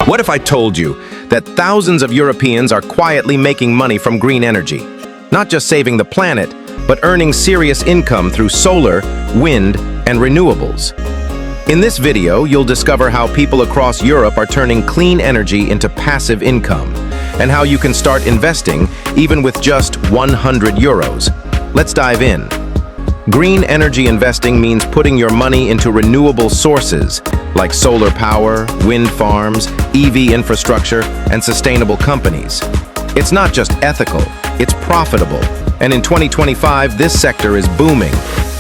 What if I told you that thousands of Europeans are quietly making money from green energy? Not just saving the planet, but earning serious income through solar, wind, and renewables. In this video, you'll discover how people across Europe are turning clean energy into passive income, and how you can start investing even with just 100 euros. Let's dive in. Green energy investing means putting your money into renewable sources like solar power, wind farms, EV infrastructure, and sustainable companies. It's not just ethical, it's profitable. And in 2025, this sector is booming.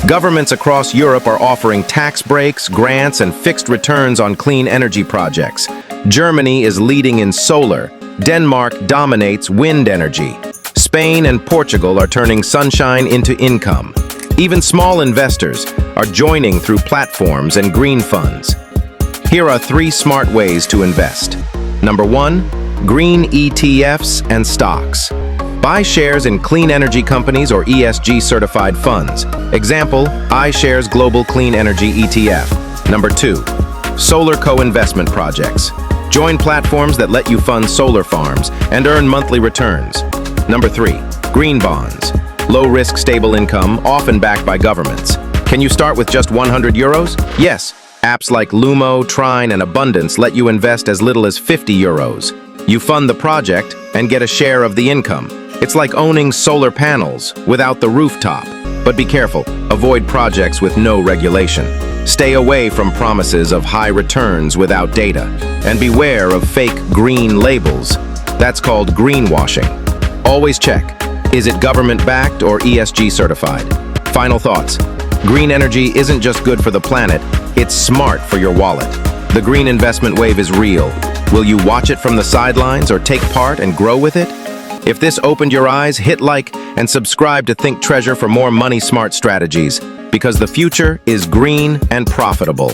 Governments across Europe are offering tax breaks, grants, and fixed returns on clean energy projects. Germany is leading in solar. Denmark dominates wind energy. Spain and Portugal are turning sunshine into income. Even small investors are joining through platforms and green funds. Here are 3 smart ways to invest. Number 1, green ETFs and stocks. Buy shares in clean energy companies or ESG-certified funds. Example, iShares Global Clean Energy ETF. Number 2, solar co-investment projects. Join platforms that let you fund solar farms and earn monthly returns. Number 3, green bonds. Low-risk, stable income, often backed by governments. Can you start with just 100 euros? Yes. Apps like Lumo, Trine, and Abundance let you invest as little as 50 euros. You fund the project and get a share of the income. It's like owning solar panels without the rooftop. But be careful, avoid projects with no regulation. Stay away from promises of high returns without data. And beware of fake green labels. That's called greenwashing. Always check. Is it government-backed or ESG certified? Final thoughts. Green energy isn't just good for the planet, it's smart for your wallet. The green investment wave is real. Will you watch it from the sidelines or take part and grow with it? If this opened your eyes, hit like and subscribe to Think Treasure for more money-smart strategies, because the future is green and profitable.